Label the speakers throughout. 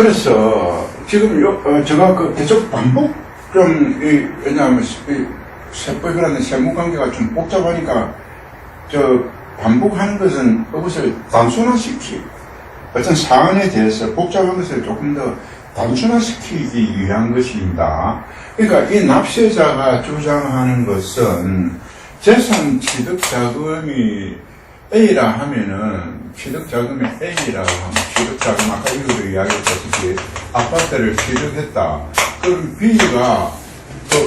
Speaker 1: 그래서 지금 제가 계속 반복 왜냐하면 세법이라는 세무관계가 좀 복잡하니까 반복하는 것은 그것을 단순화시키 어떤 사안에 대해서 복잡한 것을 조금 더 단순화시키기 위한 것입니다. 그러니까 이 납세자가 주장하는 것은 재산 취득자금이 A라 하면은 취득자금이 A라고 하면 취득자금 아까 이거로 이야기했다시피 아파트를 취득했다. 그럼 B가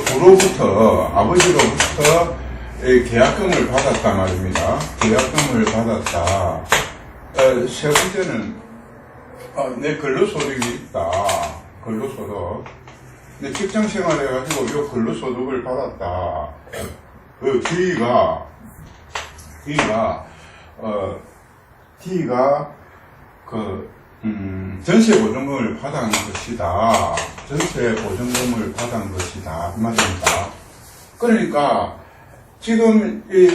Speaker 1: 부로부터 아버지로부터 계약금을 받았단 말입니다. 계약금을 받았다. 세 번째는 내 근로소득이 있다. 근로소득. 내 직장생활 해가지고 이 근로소득을 받았다. D가 전세보증금을 받은 것이다. 전세보증금을 받은 것이다. 이 말입니다. 그러니까 지금 이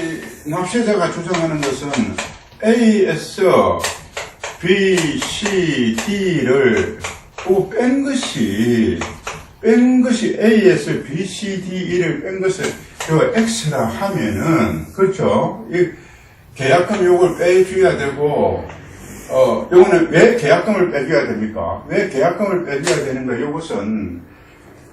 Speaker 1: 납세자가 주장하는 것은 A에서 B, C, D를 뺀 것이 A에서 B, C, D, E를 뺀 것을 요 X라 하면은, 그렇죠? 이 계약금 요걸 빼줘야 되고, 요거는 왜 계약금을 빼줘야 됩니까? 왜 계약금을 빼줘야 되는가? 요것은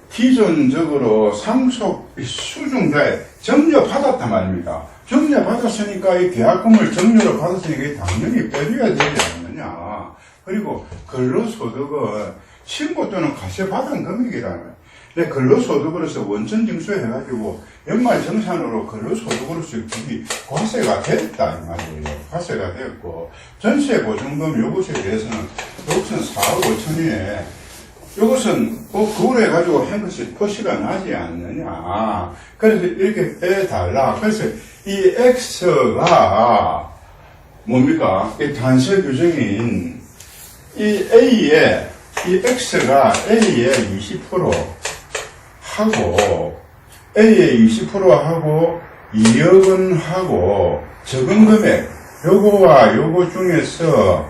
Speaker 1: 기존적으로 상속 수중자에 점유받았단 말입니다. 점유받았으니까 이 계약금을 점유로 받았으니까 당연히 빼줘야 되지 않느냐. 그리고 근로소득은 신고 또는 과세받은 금액이라는 내 근로소득으로서 원천징수 해가지고 연말정산으로 근로소득으로서 그게 과세가 됐다 이 말이에요. 과세가 됐고 전세보증금 요것에 대해서는 요것은 4억 5천에 요것은 그걸 해가지고 한 것이 표시가 나지 않느냐. 그래서 이렇게 빼달라. 그래서 이 X가 뭡니까? 이 단서 규정인 이 A의 이 X가 A의 20% 하고 A의 20% 하고 2억은 하고 적은 금액 요거와 요거 중에서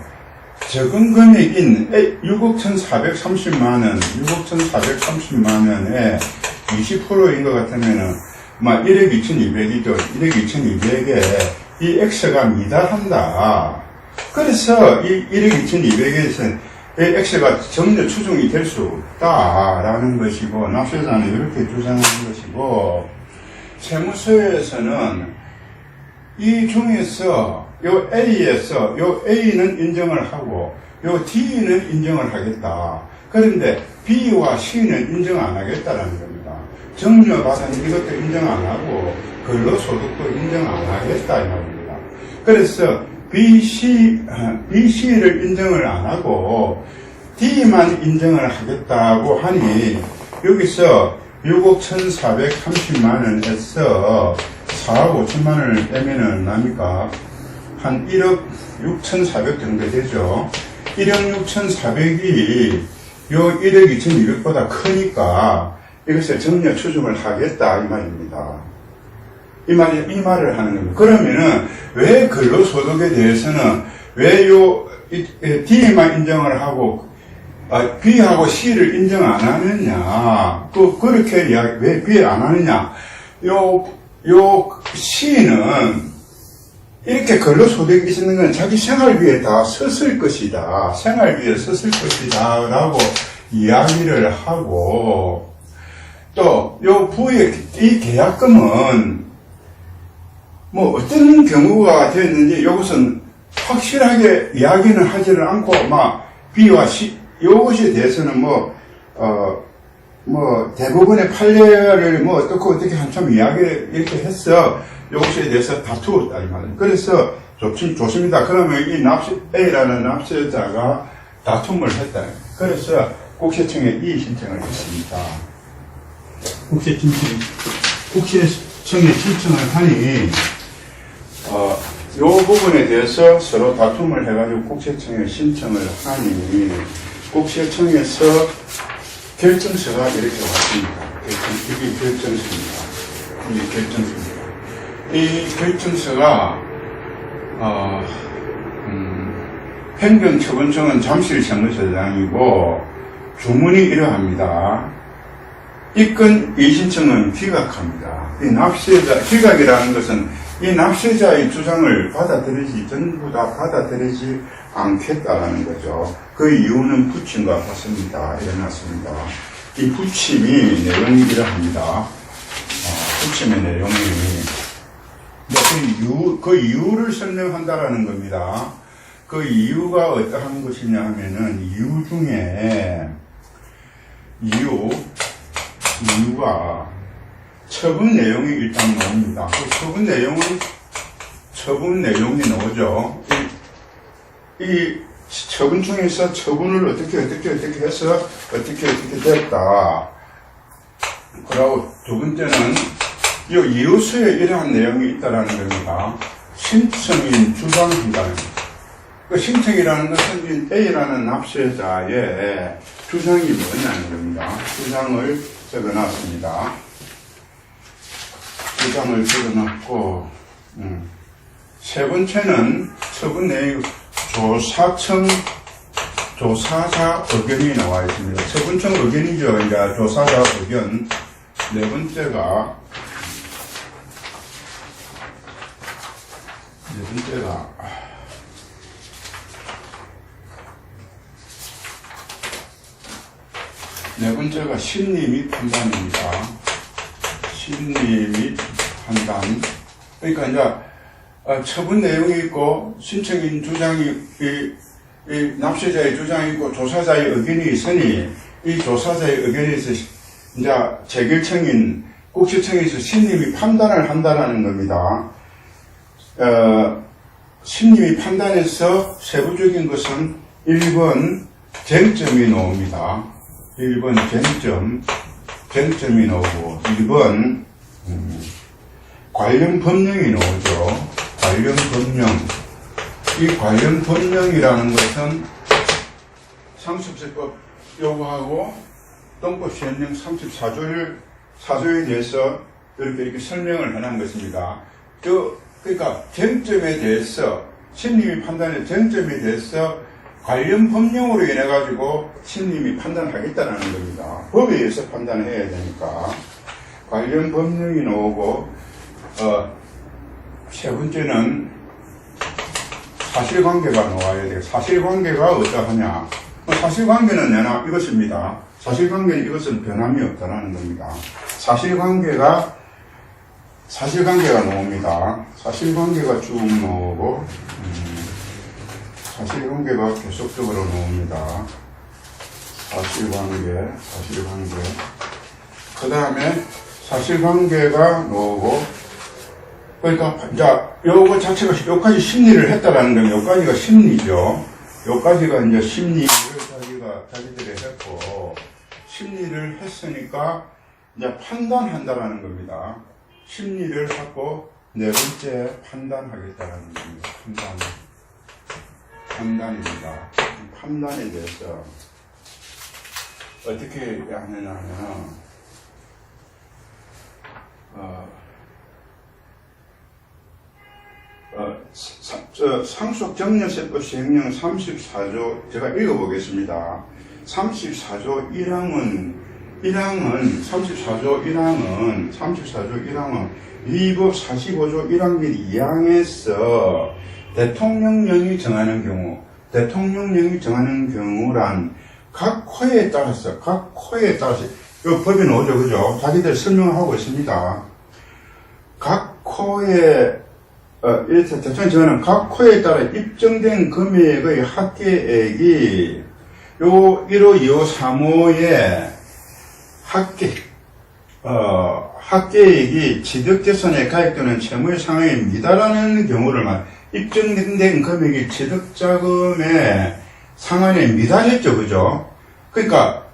Speaker 1: 적은 금액인 6억 1,430만원 6억 1,430만원에 20%인 것 같으면은 1억 2,200이죠. 1억 2,200에 이 X가 미달한다. 그래서 이 1억 2,200에서 X가 정려 추정이 될 수 없다라는 것이고, 납세자는 이렇게 주장하는 것이고, 세무서에서는 이 중에서 요 A에서 요 A는 인정을 하고, 요 D는 인정을 하겠다. 그런데 B와 C는 인정 안 하겠다라는 겁니다. 정려받은 이것도 인정 안 하고, 근로소득도 인정 안 하겠다 이 말입니다. 그래서 BC를 인정을 안 하고 D만 인정을 하겠다고 하니 여기서 6억 1,430만원에서 4억 5천만원을 빼면은 납니까? 한 1억 6,400 정도 되죠. 1억 6,400이 요 1억 2,200보다 크니까 이것을 정려 추정을 하겠다 이 말입니다. 이 말을 하는 겁니다. 그러면은, 왜 근로소득에 대해서는, 왜 D만 인정을 하고, B하고 C를 인정 안 하느냐. 그렇게 왜 B를 안 하느냐. C는, 이렇게 근로소득이 있는 건 자기 생활비에 다 썼을 것이다. 생활비에 썼을 것이다. 라고 이야기를 하고, 또, V의 이 계약금은, 어떤 경우가 되었는지 이것은 확실하게 이야기는 하지를 않고, B와 C, 이것에 대해서는 대부분의 판례를 어떻게 한참 이렇게 해서 이것에 대해서 다투었다, 이 말이에요. 그래서 좋습니다. 그러면 이 A라는 납세자가 다툼을 했다. 그래서 국세청에 이의 신청을 했습니다. 국세청에 신청을 하니, 요 부분에 대해서 서로 다툼을 해가지고 국세청에 신청을 하니, 국세청에서 결정서가 이렇게 왔습니다. 이게 결정서입니다. 이 결정서가, 행정처분청은 잠실세무서장이고 주문이 이러합니다. 입건 이신청은 기각합니다. 이 납세자, 기각이라는 것은 이 납세자의 주장을 전부 다 받아들이지 않겠다라는 거죠. 그 이유는 부침과 같습니다. 일어났습니다. 이 부침이 내용이 이러합니다. 부침의 내용이 그 이유를 설명한다라는 겁니다. 그 이유가 어떠한 것이냐 하면은 이유 중에 이유가 처분 내용이 일단 나옵니다. 그 처분 내용이 나오죠. 이 처분 중에서 처분을 어떻게 해서 어떻게 됐다. 그리고 두 번째는 이 이유서에 이러한 내용이 있다라는 겁니다. 신청인 주장한다는 겁니다. 그 신청이라는 것은 A라는 납세자의 주장이 뭐냐는 겁니다. 주장을 적어놨습니다. 주장을 적어놨고, 세 번째는 처분 내용, 조사자 의견이 나와 있습니다. 처분청 의견이죠. 이제 조사자 의견. 네 번째가 심리 및 판단입니다. 심리 및 판단. 그러니까 이제 처분 내용이 있고 신청인 주장이 이 납세자의 주장이 있고 조사자의 의견이 있으니 이 조사자의 의견에 있어 이제 재결청인 국세청에서 심리 및 판단을 한다라는 겁니다. 심리 및 판단에서 세부적인 것은 1번 쟁점이 나옵니다. 1번 쟁점이 나오고 2번 관련 법령이 나오죠. 관련 법령. 이 관련 법령이라는 것은 상습세법 요구하고 동법 시행령 34조에 대해서 이렇게 설명을 해놓은 것입니다. 그러니까 쟁점에 대해서 심리 및 판단의 쟁점에 대해서 관련 법령으로 인해 가지고 심리 및 판단하겠다는 겁니다. 법에 의해서 판단해야 되니까 관련 법령이 나오고 세 번째는 사실관계가 나와야 돼요. 사실관계가 어떠하냐? 사실관계는 이것입니다. 사실관계는 이것은 변함이 없다는 겁니다. 사실관계가 나옵니다. 사실관계가 쭉 나오고 사실관계가 계속적으로 나옵니다. 사실관계. 그 다음에 사실관계가 나오고, 그러니까, 이제, 요거 자체가, 요까지 심리를 했다라는 건, 요까지가 심리죠. 요까지가 이제 심리를 자기들이 했고, 심리를 했으니까, 이제 판단한다라는 겁니다. 심리를 하고, 네 번째, 판단하겠다라는 겁니다. 판단입니다. 판단에 대해서 어떻게 하느냐 하면 상속정려세법 시행령 34조 제가 읽어보겠습니다. 34조 1항은 위법 45조 1항 및 2항에서 대통령령이 정하는 경우란 각 코에 따라서 이 법이 나오죠, 그죠? 자기들 설명을 하고 있습니다. 각 코에 대통령 정하는 각 코에 따라 입증된 금액의 합계액이 요 1호, 2호, 3호의 합계액이 취득재산에 가입되는 채무의 상황에 미달하는 경우를 입증된 금액이 취득자금의 상한에 미달했죠, 그죠? 그러니까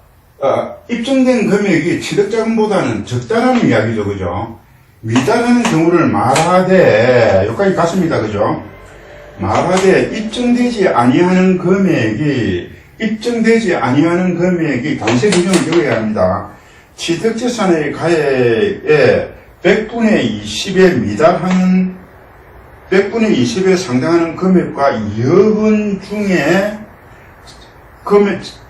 Speaker 1: 입증된 금액이 취득자금보다는 적다라는 이야기죠, 그죠? 미달하는 경우를 말하되 여기까지 갔습니다, 그죠? 말하되 입증되지 아니하는 금액이 관세 규정을 적어야 합니다. 취득재산의 가액의 100분의 20에 미달하는 100분의 20에 상당하는 금액과 여분 중에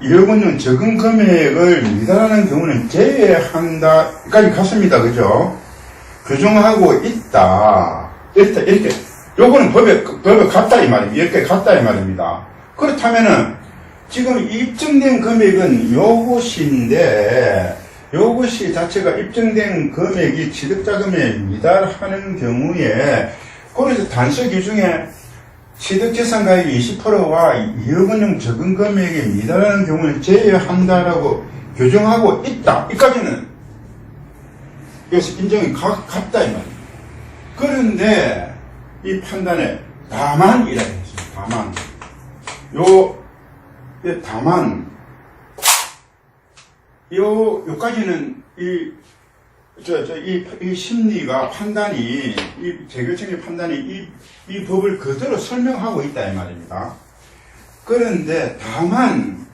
Speaker 1: 여분 중 적은 금액을 미달하는 경우는 제외한다까지 갔습니다. 그죠? 규정하고 있다. 이렇게. 요거는 법에 같다 이 말입니다. 이렇게 같다 이 말입니다. 그렇다면은 지금 입증된 금액은 요것인데 요것이 자체가 입증된 금액이 취득자금에 미달하는 경우에 그래서 단서 규정에 취득재산가액 20%와 여분용 적은 금액에 미달하는 경우는 제외한다라고 규정하고 있다. 이까지는 여기서 인정이 같다 이 말입니다. 그런데 이 판단에 다만이라 했습니다. 다만 요까지는 이 심리가 판단이, 이 재결정의 판단이 이 법을 그대로 설명하고 있다, 이 말입니다. 그런데 다만,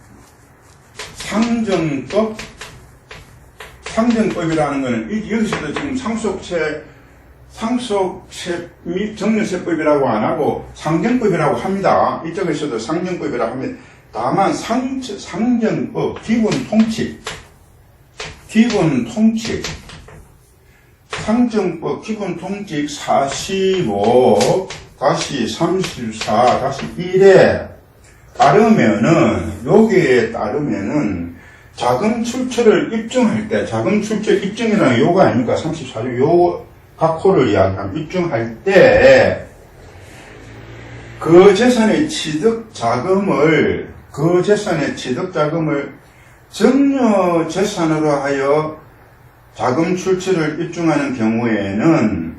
Speaker 1: 상정법이라는 것은, 여기서도 지금 상속세 및 정려세법이라고 안 하고 상정법이라고 합니다. 이쪽에서도 상정법이라고 합니다. 다만, 상정법, 기본 통칙, 상정법 기본 통칙 45-34-1에 따르면은, 여기에 따르면은, 자금 출처를 입증할 때, 자금 출처 입증이라는 요가 아닙니까? 34조, 요 각호를 이야기하면, 입증할 때, 그 재산의 취득 자금을 정려 재산으로 하여 자금 출처를 입증하는 경우에는,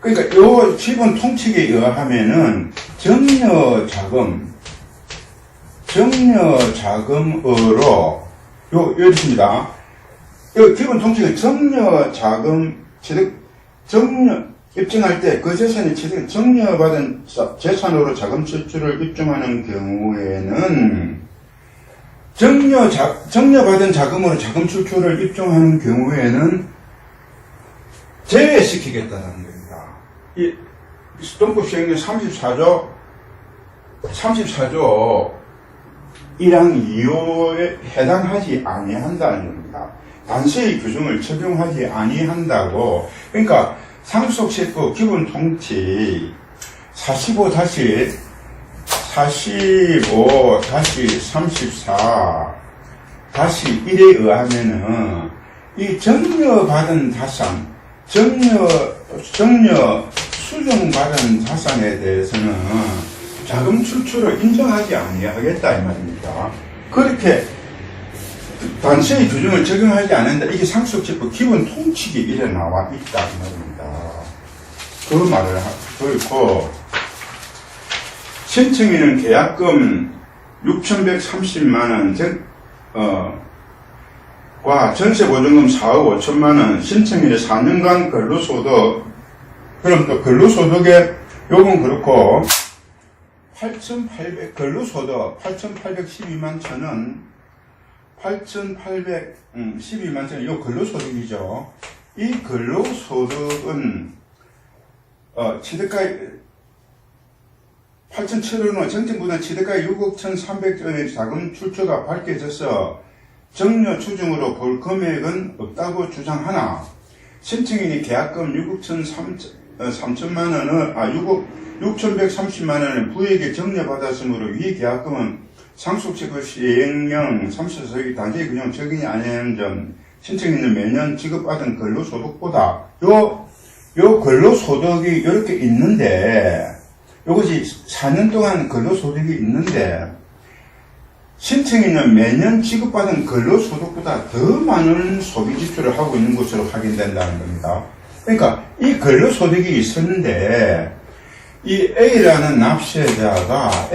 Speaker 1: 그러니까 요 기본 통칙에 의하면은 정려 자금으로 이렇습니다. 요 기본 통칙은 정려 자금 입증할 때 그 재산이 정려받은 재산으로 자금 출처를 입증하는 경우에는 정려받은 자금으로 자금 출처를 입증하는 경우에는 제외시키겠다는 겁니다. 이 수동법 시행령 34조 1항 2호에 해당하지 아니한다는 겁니다. 단서의 규정을 적용하지 아니한다고. 그러니까 상속세법 기본 통칙 45-34-1에 의하면은 이 정려받은 자산, 수정받은 자산에 대해서는 자금 출처를 인정하지 아니하겠다 이 말입니다. 그렇게 단서의 규정을 적용하지 않는다. 이게 상속세법 기본 통칙이 이래 나와 있다 이 말입니다. 그 말을 하고 신청인은 계약금 6,130만원 과 전세보증금 4억 5천만원, 신청인의 4년간 근로소득, 그럼 또 근로소득의 요건 그렇고, 근로소득 8,812만 천원, 8,812만 천, 요 근로소득이죠. 이 근로소득은, 취득가액, 8,700원, 정책부는 취득가액 6억 1,300원의 자금 출처가 밝혀져서 정려 추정으로 볼 금액은 없다고 주장하나, 신청인이 계약금 6억 6억 6,130만원을 부에게 정려받았으므로 위 계약금은 상속세법 시행령 34조의 단죄 규정 적용이 아니하는 점, 신청인은 매년 지급받은 근로소득보다 요 근로소득이 이렇게 있는데, 요것이 4년 동안 근로소득이 있는데, 신청인은 매년 지급받은 근로소득보다 더 많은 소비 지출을 하고 있는 것으로 확인된다는 겁니다. 그러니까 이 근로소득이 있었는데 이 A라는 납세자가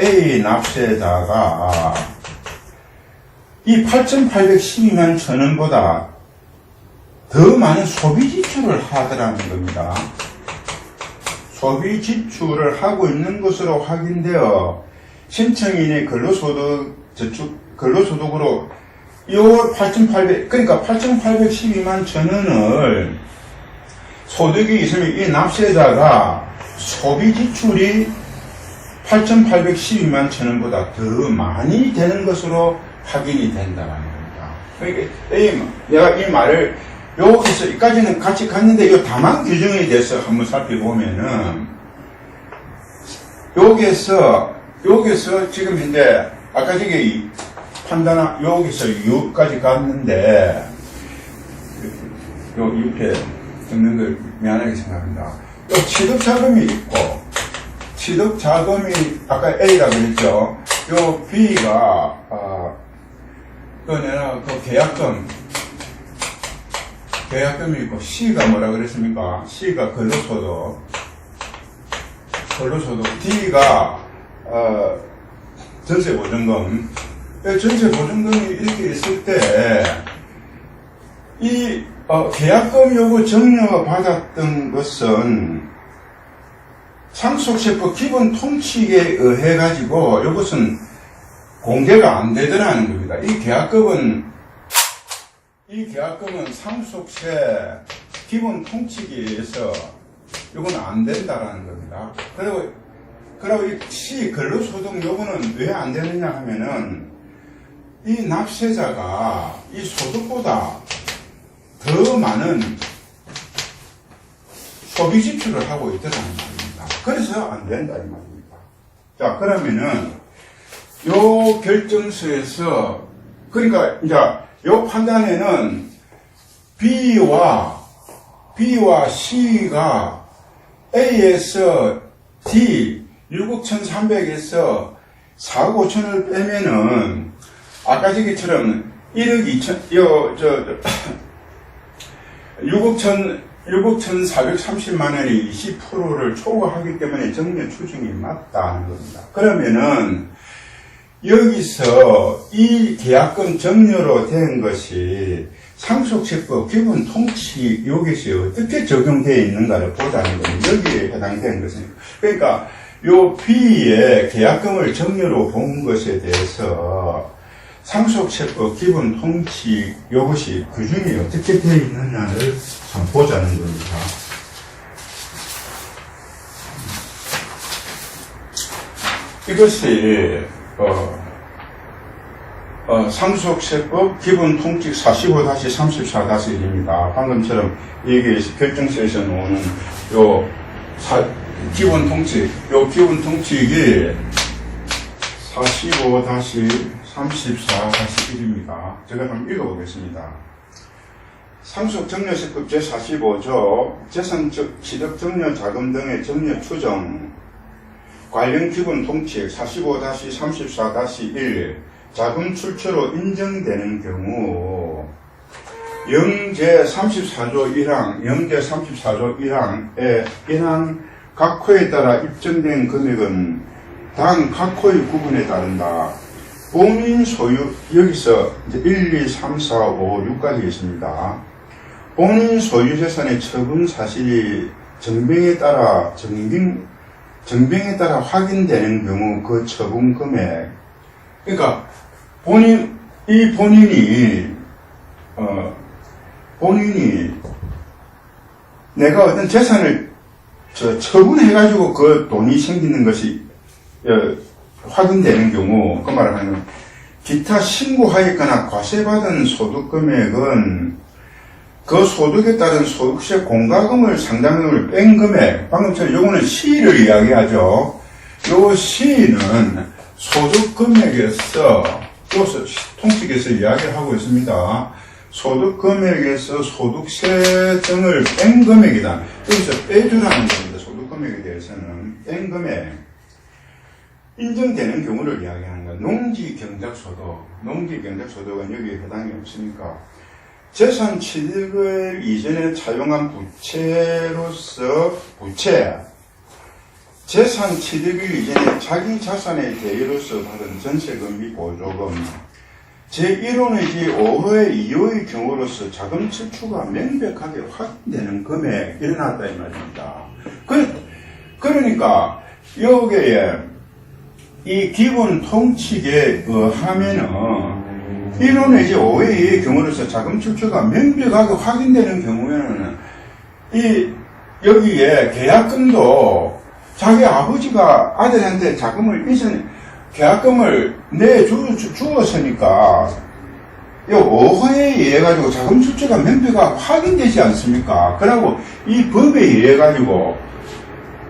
Speaker 1: 이 8,812만 천원보다 더 많은 소비 지출을 하더라는 겁니다. 소비 지출을 하고 있는 것으로 확인되어 신청인의 근로소득으로 요 8,800, 그러니까 8,812만 천원을 소득이 있으면 이 납세자가 소비 지출이 8,812만 천원보다 더 많이 되는 것으로 확인이 된다는 겁니다. 그러니까 내가 이 말을 여기서 여기까지는 같이 갔는데 이 다만 규정에 대해서 한번 살펴보면은 여기에서 지금 현재 아까 저기 판단 여기서 6까지 갔는데 요 옆에 적는 걸 미안하게 생각합니다. 요 취득 자금이 있고 취득 자금이 아까 A라고 그랬죠. 요 B가 그 계약금이 있고 C가 뭐라 그랬습니까? C가 근로소득, D가 전세보증금. 전세보증금이 이렇게 있을 때 이 계약금 요구 정려 받았던 것은 상속세법 기본 통칙에 의해 가지고 이것은 공개가 안 되더라는 겁니다. 이 계약금은 상속세 기본 통칙에 의해서 이건 안 된다라는 겁니다. 그리고 이 C 근로소득 요구는 왜 안 되느냐 하면은 이 납세자가 이 소득보다 더 많은 소비 지출을 하고 있다는 말입니다. 그래서 안 된다 이 말입니다. 자, 그러면은 요 결정서에서 그러니까 이제 요 판단에는 B와 C가 A에서 D 6억 1,300에서 4억 5천을 빼면은 아까 저기처럼 1억 2천 6억 1,430만 원이 20%를 초과하기 때문에 정려 추징이 맞다는 겁니다. 그러면은 여기서 이 계약금 정려로 된 것이 상속세법 기본 통치 여기서 어떻게 적용되어 있는가를 보자는 겁니다. 여기에 해당되는 것은 그러니까 요 B의 계약금을 정려로 본 것에 대해서 상속세법 기본 통치 이것이 규정이 어떻게 되어 있느냐를 한번 보자는 겁니다. 이것이 상속세법 기본 통칙 45-34-1입니다. 방금처럼 여기에서 결정서에서 나오는 기본 통칙이 45-34-1입니다. 제가 한번 읽어보겠습니다. 상속정려세법 제45조 재산 취득정려 자금 등의 정려 추정 관련 기본 통칙 45-34-1 자금 출처로 인정되는 경우 영제 34조 1항에 인한 각 호에 따라 입증된 금액은 당 각 호의 구분에 따른다. 본인 소유, 여기서 이제 1, 2, 3, 4, 5, 6까지 있습니다. 본인 소유 재산의 처분 사실이 정병에 따라 확인되는 경우 그 처분 금액. 그러니까 본인이 내가 어떤 재산을 처분해가지고 그 돈이 생기는 것이 확인되는 경우, 그 말을 하면 기타 신고하였거나 과세받은 소득 금액은 그 소득에 따른 소득세 공과금을 상당금을 뺀 금액, 방금처럼 요거는 C를 이야기하죠. 요 C는 소득 금액에서 통칙에서 이야기를 하고 있습니다. 소득 금액에서 소득세 등을 뺀 금액이다. 여기서 빼주라는 겁니다. 소득 금액에 대해서는 뺀 금액. 인정되는 경우를 이야기하는 것. 농지경작소득은 여기에 해당이 없으니까 재산 취득을 이전에 차용한 재산 취득을 이전에 자기 자산의 대여로서 받은 전세금 및 보조금 제1호내지 5호의 2호의 경우로서 자금 출처가 명백하게 확인되는 금액 일어났다 이 말입니다. 그러니까 여기에 이 기본 통칙에 의하면은 1호 내지 5의 2의 경우로서 자금 출처가 명백하게 확인되는 경우에는 여기에 계약금도 자기 아버지가 아들한테 자금을 계약금을 주었으니까, 이 오해에 의해 가지고 자금 출처가 명패가 확인되지 않습니까? 그러고 이 법에 의해 가지고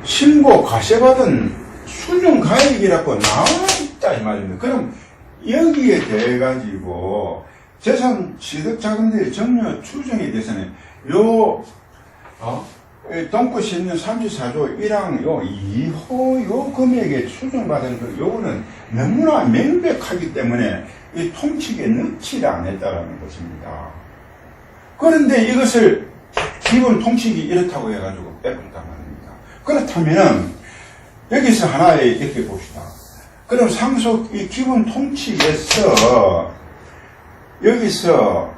Speaker 1: 신고 과세받은 수중가액이라고 나와 있다 이 말입니다. 그럼 여기에 대해 가지고 재산 취득 자금들이 정려 추정에 대해서는 동구시 있는 34조 1항 2호 금액에 추정받은 요거는 너무나 명백하기 때문에 이 통칙에 넣지를 않았다라는 것입니다. 그런데 이것을 기본 통칙이 이렇다고 해가지고 빼버렸단 말입니다. 그렇다면 여기서 하나에 이렇게 봅시다. 그럼 상속 이 기본 통칙에서 여기서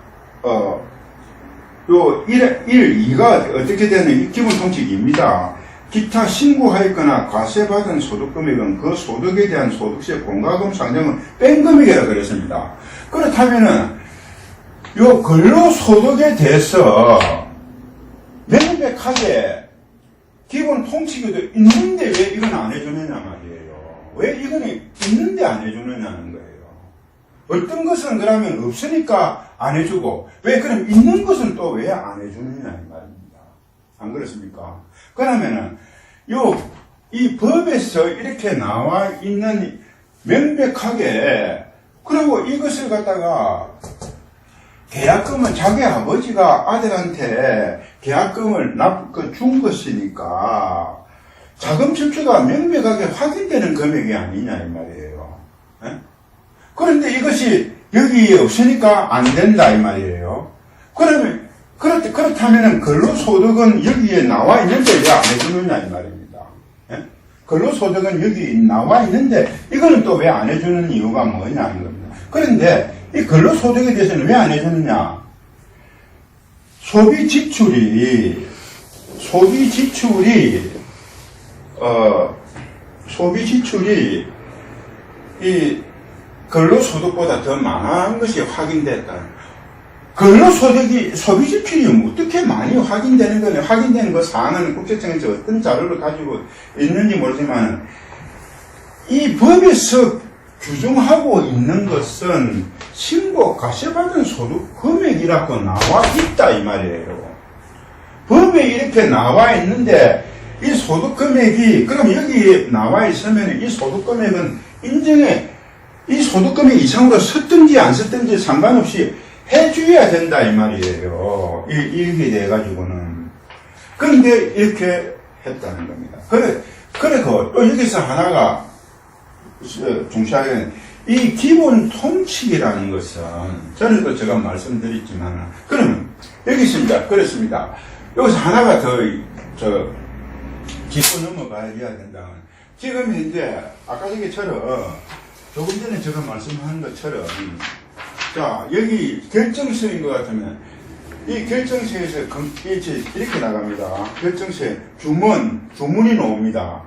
Speaker 1: 요 2가 어떻게 되는 이 기본 통칙입니다. 기타 신고하였거나 과세받은 소득금액은 그 소득에 대한 소득세 공과금 상정은 뺀 금액이라 그랬습니다. 그렇다면은 요 근로소득에 대해서 명백하게 기본 통칙에도 있는데 왜 이건 안 해주느냐 말이에요. 왜 이거는 있는데 안 해주느냐는 거예요. 어떤 것은 그러면 없으니까 안 해주고, 왜 그럼 있는 것은 또 왜 안 해주느냐 이 말입니다. 안 그렇습니까? 그러면은 이 법에서 이렇게 나와 있는 명백하게, 그리고 이것을 갖다가 계약금은 자기 아버지가 아들한테 계약금을 준 것이니까 자금 출처가 명백하게 확인되는 금액이 아니냐 이 말이에요. 에? 그런데 이것이 여기에 없으니까 안 된다 이 말이에요. 그러면 그렇다면은 근로소득은 여기에 나와 있는데 왜 안 해주느냐 이 말입니다. 예? 근로소득은 여기 나와 있는데 이거는 또 왜 안 해주는 이유가 뭐냐는 겁니다. 그런데 이 근로소득에 대해서는 왜 안 해주느냐? 소비 지출이 이 근로소득보다 더 많은 것이 확인됐다. 근로소득이 소비지출이 어떻게 많이 확인되는 거냐? 확인되는 그 사항은 국세청에서 어떤 자료를 가지고 있는지 모르지만 이 법에서 규정하고 있는 것은 신고 과세받은 소득 금액이라고 나와 있다 이 말이에요. 법에 이렇게 나와 있는데 이 소득 금액이 그럼 여기에 나와 있으면 이 소득 금액은 이 소득 금액 이상으로 섰든지 안 섰든지 상관없이 해줘야 된다 이 말이에요. 이렇게 돼가지고는. 그런데 이렇게 했다는 겁니다. 그리고 또 여기서 하나가 중시하기는 이 기본 통칙이라는 것은 저는 또 제가 말씀드렸지만 그러면 여기 있습니다. 그렇습니다. 여기서 하나가 더 짚고 넘어가야 된다. 지금 현재 아까 저기처럼 조금 전에 제가 말씀한 것처럼 자 여기 결정서인 것 같으면 이 결정서에서 이렇게 나갑니다. 결정서에 주문이 나옵니다.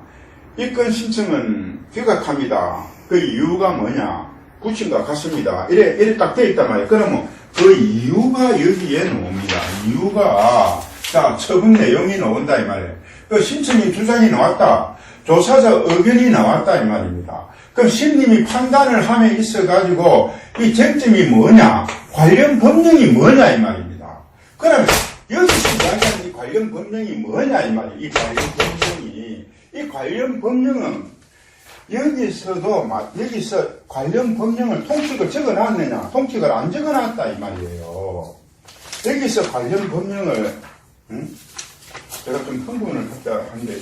Speaker 1: 이건 신청은 기각합니다. 그 이유가 뭐냐? 구친과 같습니다. 이래 딱 되어 있단 말이에요. 그러면 그 이유가 여기에 나옵니다. 이유가, 자, 처분 내용이 나온다, 이 말이에요. 그 신청이 2장이 나왔다. 조사자 의견이 나왔다, 이 말입니다. 그럼 신님이 판단을 함에 있어가지고 이 쟁점이 뭐냐? 관련 법령이 뭐냐, 이 말입니다. 그러면 여기서 이야기하는 이 관련 법령이 뭐냐, 이 말이에요. 이 관련 법령은 여기서 관련 법령을 통칙을 적어놨느냐, 통칙을 안 적어놨다 이 말이에요. 여기서 관련 법령을 제가 좀 흥분을 했다 하는데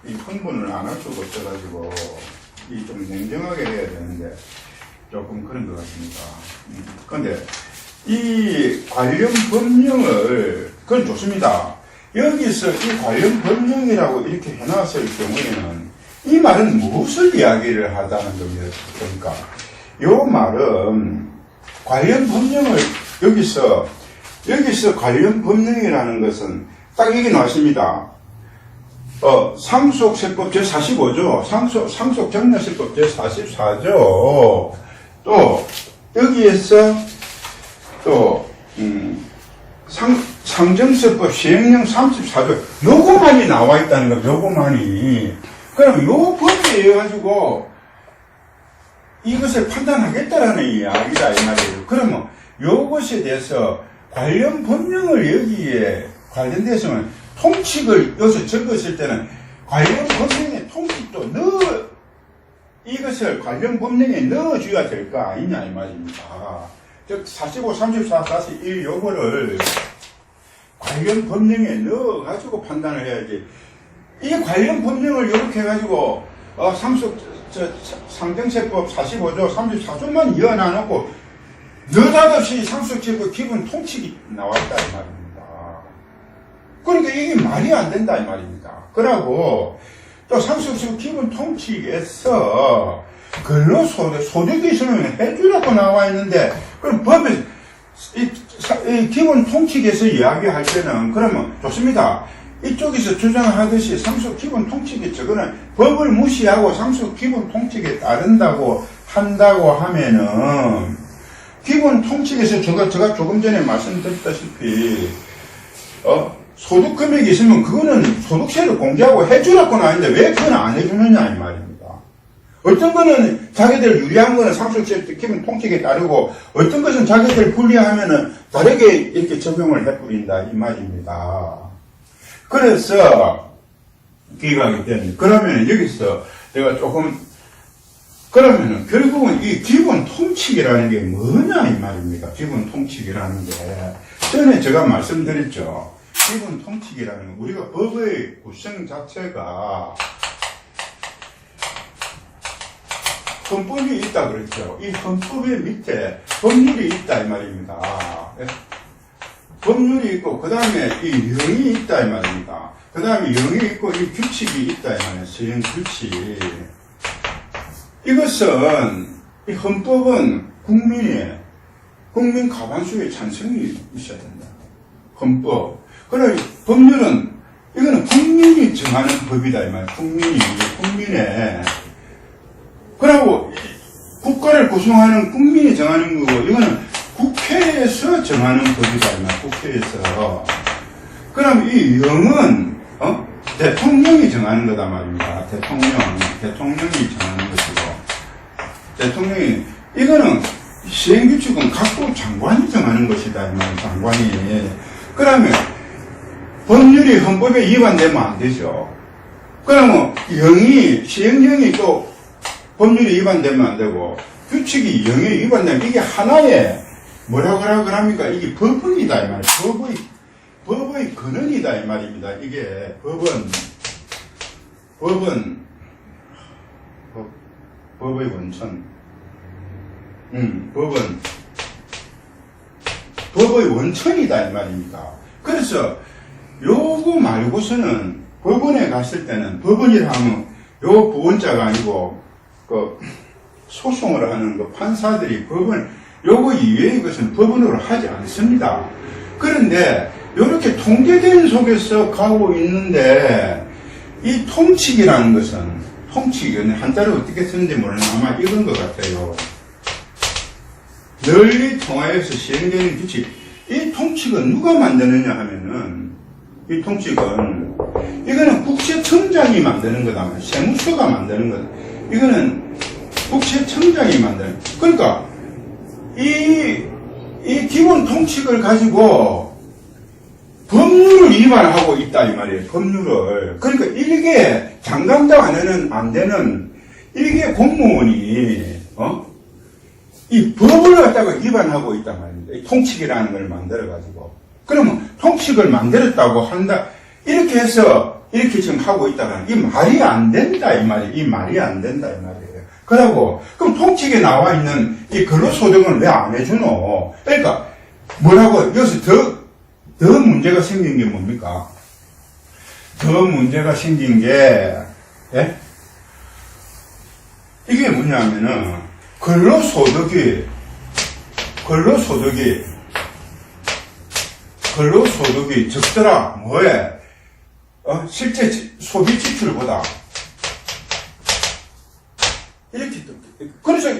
Speaker 1: 이 흥분을 안 할 수가 없어가지고 이 좀 냉정하게 해야 되는데 조금 그런 것 같습니다. 그런데 이 관련 법령을 그건 좋습니다. 여기서 이 관련 법령이라고 이렇게 해놨을 경우에는 이 말은 무엇을 이야기를 하다는 겁니다. 그러니까 이 말은 관련 법령을 여기서 관련 법령이라는 것은 딱 여기 나왔습니다. 상속세법 제45조, 상속정려세법 제44조, 또 여기에서 또 상정세법 시행령 34조 요거만이 나와 있다는 겁니다. 요거만이. 그럼 요 법에 의해 가지고 이것을 판단하겠다라는 이야기다 이 말이에요. 그러면 요것에 대해서 관련 법령을 여기에 관련돼서는 통칙을 여기서 적었을 때는 관련 법령에 통칙도 이것을 관련 법령에 넣어줘야 될 거 아니냐 이 말입니다. 즉 45, 34, 41 요거를 관련 법령에 넣어가지고 판단을 해야지. 이 관련 법령을 이렇게 해가지고 상정세법 45조, 34조만 이어놔놓고 느닷없이 상속제법 기본 통칙이 나왔다 이 말입니다. 그러니까 이게 말이 안 된다 이 말입니다. 그러고 또 상속제법 기본 통칙에서 근로소득이 있으면 해주라고 나와 있는데 그럼 법에 이 기본 통칙에서 이야기할 때는 그러면 좋습니다. 이쪽에서 주장하듯이 상속 기본 통칙에 저거는 법을 무시하고 상속 기본 통칙에 따른다고 한다고 하면은 기본 통칙에서 제가 조금 전에 말씀드렸다시피 소득 금액이 있으면 그거는 소득세를 공제하고 해주라고 나왔는데 왜 그건 안 해주느냐 이 말입니다. 어떤 거는 자기들 유리한 거는 상속세 기본 통칙에 따르고 어떤 것은 자기들 불리하면은 다르게 이렇게 적용을 해버린다 이 말입니다. 그래서 기각이 되는 그러면 여기서 내가 조금 그러면은 결국은 이 기본 통칙이라는 게 뭐냐 이 말입니다. 기본 통칙이라는 게 전에 제가 말씀드렸죠. 기본 통칙이라는 건 우리가 법의 구성 자체가 헌법이 있다 그랬죠. 이 헌법의 밑에 법률이 있다 이 말입니다. 법률이 있고 그 다음에 이 영이 있다 이 말입니다. 그 다음에 영이 있고 이 규칙이 있다 이 말이에요. 시행 규칙. 이것은 이 헌법은 국민 과반수의 찬성이 있어야 된다. 헌법. 그래 법률은 이거는 국민이 정하는 법이다 이 말이에요. 국민의 그리고 국가를 구성하는 국민이 정하는 거고 이거는 국회에서 정하는 법이다 이 말이에요. 국회에서. 그럼 이 영은 대통령이 정하는 거다 말입니다. 대통령이 정하는 것이고 대통령이 이거는 시행규칙은 각국 장관이 정하는 것이다 이 말이에요. 장관이. 그러면 법률이 헌법에 위반되면 안 되죠. 그러면 시행령이 또 법률이 위반되면 안 되고 규칙이 영에 위반되면 이게 하나의 뭐라고 합니까? 이게 법원이다 이 말이에요. 법의 근원이다 이 말입니다. 이게 법의 원천. 법의 원천이다 이 말입니다. 그래서 요거 말고서는 법원에 갔을 때는 법원이라 하면 요 보원자가 아니고 소송을 하는 판사들이 요거 이외의 것은 법원으로 하지 않습니다. 그런데 이렇게 통제된 속에서 가고 있는데 이 통칙이라는 것은 통칙은 한자로 어떻게 쓰는지 모르는 아마 이건 것 같아요. 널리 통하여서 시행되는 규칙. 이 통칙은 누가 만드느냐 하면은 이 통칙은 이거는 국세청장이 만드는 거다. 세무서가 만드는 거다. 이거는 국세청장이 만드는. 그러니까 이 기본 통칙을 가지고 법률을 위반하고 있다 이 말이에요. 법률을. 그러니까 이게 장관당 안 되는 이게 공무원이 이 법을 갖다가 위반하고 있단 말입니다. 이 통칙이라는 걸 만들어 가지고. 그러면 통칙을 만들었다고 한다. 이렇게 해서 이렇게 지금 하고 있다는 이 말이 안 된다 이 말이에요. 이 말이 안 된다 이 말이에요. 그러고 그럼 통칙에 나와 있는 이 근로소득은 왜 안 해주노? 그러니까 뭐라고 여기서 더 문제가 생긴 게 뭡니까? 더 문제가 생긴 게 이게 뭐냐면은 근로소득이 적더라. 뭐에? 실제 소비 지출보다. 이렇게, 그래서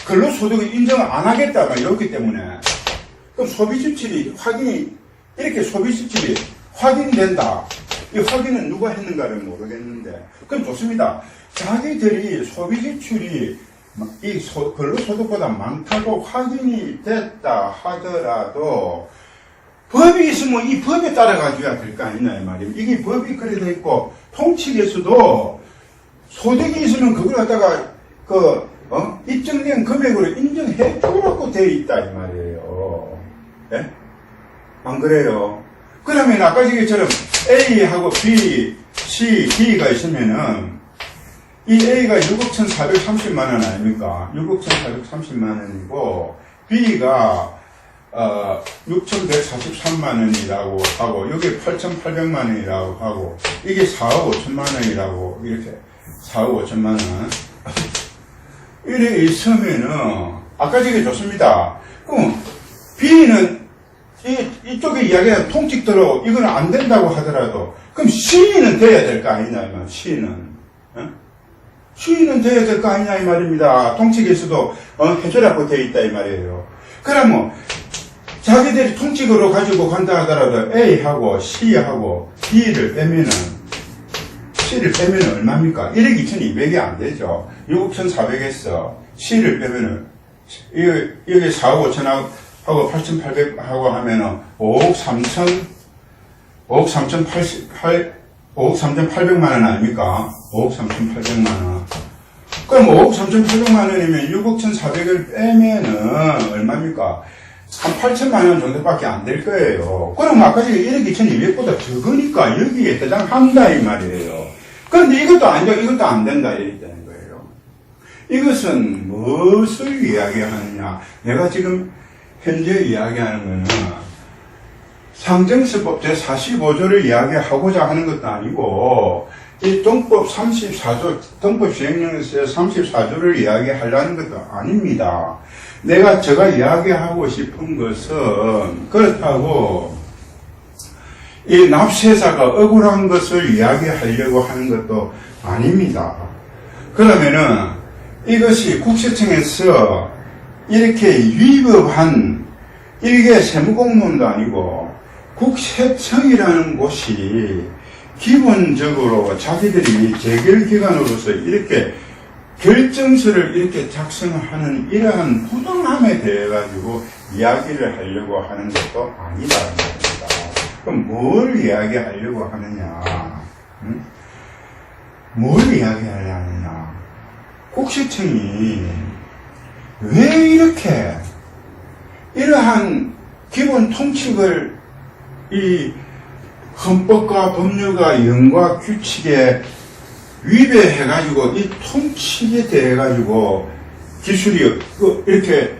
Speaker 1: 근로소득을 인정을 안 하겠다가 이렇기 때문에, 그럼 소비 지출이 이렇게 소비 지출이 확인된다. 이 확인은 누가 했는가를 모르겠는데. 그럼 좋습니다. 자기들이 소비 지출이 근로소득보다 많다고 확인이 됐다 하더라도 법이 있으면 이 법에 따라가줘야 될 거 아니냐 이 말이에요. 이게 법이 그래 돼 있고 통칙에서도 소득이 있으면 그걸 갖다가 입증된 금액으로 인정해 주라고 돼 있다 이 말이에요. 예? 안 그래요? 그러면 아까 얘기처럼 A하고 B, C, D가 있으면은 이 A가 6억 1,430만 원 아닙니까? 6억 1,430만 원이고 B가 6,143만 원이라고 하고 여기 8,800만 원이라고 하고 이게 4억 5천만 원이라고 이렇게 4억 5천만 원 이래 있으면은 아까 저게 좋습니다. 그럼 B는 이쪽에 이야기한 통칙대로 이거는 안 된다고 하더라도 그럼 C는 돼야 될 거 아니냐 이 말. C는 돼야 될 거 아니냐 이 말입니다. 통칙에서도 해주라고 돼 있다 이 말이에요. 그러면 자기들이 통칙으로 가지고 간다 하더라도 A하고 C하고 D를 빼면은 C를 빼면 얼마입니까? 1억 2,200이 안 되죠. 6억 1,400에서 C를 빼면은 여기 4억 5천하고 8,800하고 하면은 5억 3,800만 원 아닙니까? 5억 3,800만 원. 그럼 5억 3,800만 원이면 6억 1,400을 빼면은 얼마입니까? 한 8천만 원 정도밖에 안 될 거예요. 그럼 아까 전에 1억 2,200보다 적으니까 여기에 해당한다 이 말이에요. 그런데 이것도 아니죠. 이것도 안 된다 이렇게 되는 거예요. 이것은 무엇을 이야기하느냐. 내가 지금 현재 이야기하는 거는 상정세법 제45조를 이야기하고자 하는 것도 아니고 이 동법 34조, 동법 시행령에서 34조를 이야기하려는 것도 아닙니다. 제가 이야기하고 싶은 것은 그렇다고 이 납세자가 억울한 것을 이야기하려고 하는 것도 아닙니다. 그러면은 이것이 국세청에서 이렇게 위법한 일개 세무공무원도 아니고 국세청이라는 곳이 기본적으로 자기들이 재결기관으로서 이렇게 결정서를 이렇게 작성하는 이러한 부당함에 대해 가지고 이야기를 하려고 하는 것도 아니다. 그럼 뭘 이야기하려고 하느냐? 뭘 이야기하려느냐? 국세청이 왜 이렇게 이러한 기본 통칙을 이 헌법과 법률과 영과 규칙에 위배해가지고 이 통칙에 대해가지고 기술이 이렇게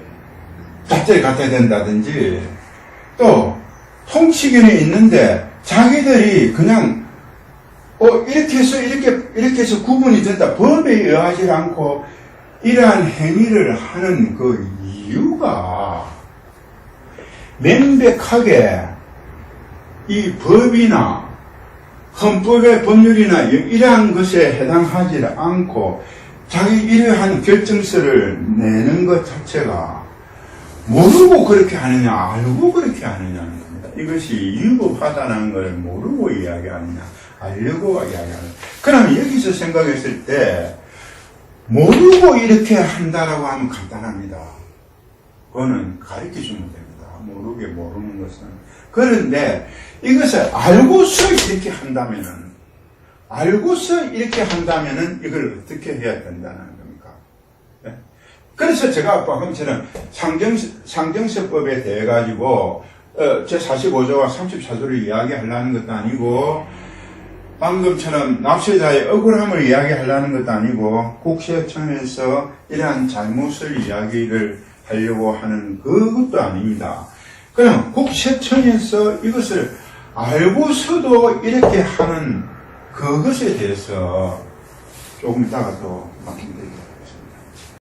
Speaker 1: 갑자기 갖다 된다든지 또 통칙에는 있는데 자기들이 그냥 이렇게 해서 구분이 된다. 법에 의하지 않고 이러한 행위를 하는 그 이유가 명백하게 이 법이나 헌법의 법률이나 이러한 것에 해당하지 않고 자기 이러한 결정서를 내는 것 자체가 모르고 그렇게 하느냐 알고 그렇게 하느냐는 겁니다. 이것이 위법하다는 걸 모르고 이야기하느냐 알려고 이야기하느냐. 그럼 여기서 생각했을 때 모르고 이렇게 한다라고 하면 간단합니다. 그거는 가르쳐주면 됩니다. 모르게 모르는 것은. 그런데 이것을 알고서 이렇게 한다면은 이걸 어떻게 해야 된다는 겁니까? 네? 그래서 제가 방금처럼 상정세법에 대해 가지고 제45조와 34조를 이야기하려는 것도 아니고 방금처럼 납세자의 억울함을 이야기하려는 것도 아니고 국세청에서 이러한 잘못을 이야기를 하려고 하는 그것도 아닙니다. 그럼 국세청에서 이것을 알고서도 이렇게 하는 그것에 대해서 조금 이따가 또 말씀드리겠습니다.